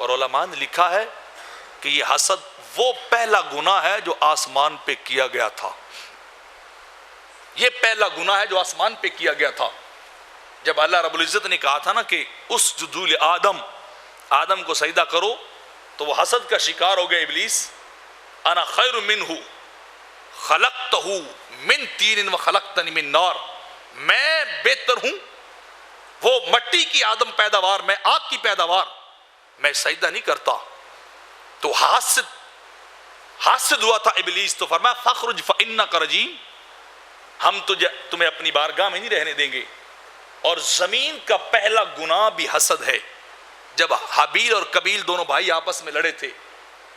اور علماء نے لکھا ہے کہ یہ حسد وہ پہلا گناہ ہے جو آسمان پہ کیا گیا تھا. یہ پہلا گناہ ہے جو آسمان پہ کیا گیا تھا. جب اللہ رب العزت نے کہا تھا نا کہ اس جدول آدم کو سجدہ کرو، تو وہ حسد کا شکار ہو گیا ابلیس. انا خیر منہ خلقتہ من طین وخلقتنی من نار، میں بہتر ہوں، وہ مٹی کی آدم پیداوار، میں آگ کی پیداوار، میں سجدہ نہیں کرتا. تو حاسد ہوا تھا ابلیس، تو فرمایا فخرج فانک رجیم، ہم تمہیں اپنی بارگاہ میں نہیں رہنے دیں گے. اور زمین کا پہلا گناہ بھی حسد ہے. جب حابیل اور قابیل دونوں بھائی آپس میں لڑے تھے،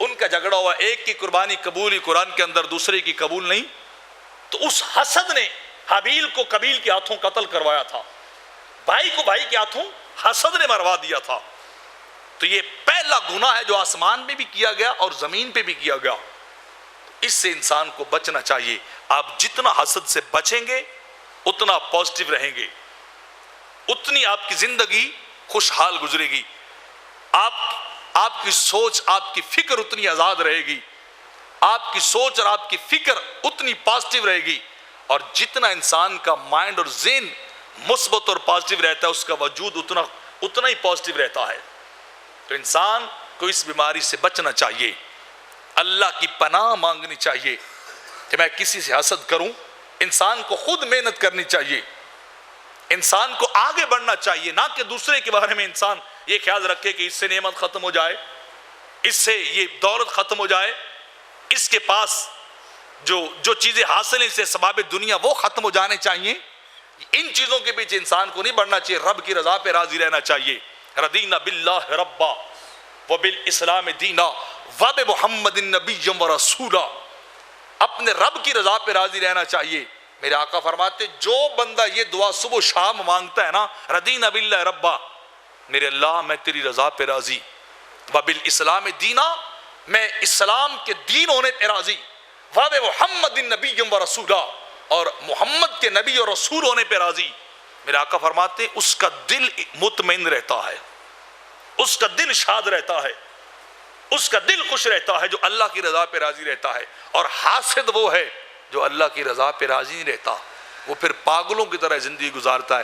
ان کا جھگڑا ہوا، ایک کی قربانی قبول ہی قرآن کے اندر، دوسرے کی قبول نہیں، تو اس حسد نے حابیل کو قابیل کے ہاتھوں قتل کروایا تھا، بھائی کو بھائی کے ہاتھوں حسد نے مروا دیا تھا. تو یہ پہلا گناہ ہے جو آسمان میں بھی کیا گیا اور زمین پہ بھی کیا گیا. اس سے انسان کو بچنا چاہیے. آپ جتنا حسد سے بچیں گے اتنا پازیٹیو رہیں گے، اتنی آپ کی زندگی خوشحال گزرے گی. آپ کی سوچ، آپ کی فکر اتنی آزاد رہے گی، آپ کی سوچ اور آپ کی فکر اتنی پازیٹیو رہے گی. اور جتنا انسان کا مائنڈ اور ذہن مثبت اور پازیٹیو رہتا ہے، اس کا وجود اتنا ہی پازیٹیو رہتا ہے. تو انسان کو اس بیماری سے بچنا چاہیے، اللہ کی پناہ مانگنی چاہیے کہ میں کسی سے حسد کروں. انسان کو خود محنت کرنی چاہیے، انسان کو آگے بڑھنا چاہیے، نہ کہ دوسرے کے بارے میں انسان یہ خیال رکھے کہ اس سے نعمت ختم ہو جائے، اس سے یہ دولت ختم ہو جائے، اس کے پاس جو چیزیں حاصل ہیں، اس سے اسباب دنیا وہ ختم ہو جانے چاہیے. ان چیزوں کے پیچھے انسان کو نہیں بڑھنا چاہیے، رب کی رضا پہ راضی رہنا چاہیے. رضینا باللہ ربا وبالاسلام دینا وبمحمد نبی و رسولا، اپنے رب کی رضا پہ راضی رہنا چاہیے. میرے آقا فرماتے جو بندہ یہ دعا صبح و شام مانگتا ہے نا، رضینا باللہ ربا، میرے اللہ میں تیری رضا پہ راضی، وبالاسلام دینا، میں اسلام کے دین ہونے پہ راضی، وبمحمد نبی و رسولا، اور محمد کے نبی اور رسول ہونے پہ راضی. میرے آقا فرماتے ہیں اس کا دل مطمئن رہتا ہے، اس کا دل شاد رہتا ہے، اس کا دل خوش رہتا ہے جو اللہ کی رضا پہ راضی رہتا ہے. اور حاسد وہ ہے جو اللہ کی رضا پہ راضی نہیں رہتا، وہ پھر پاگلوں کی طرح زندگی گزارتا ہے.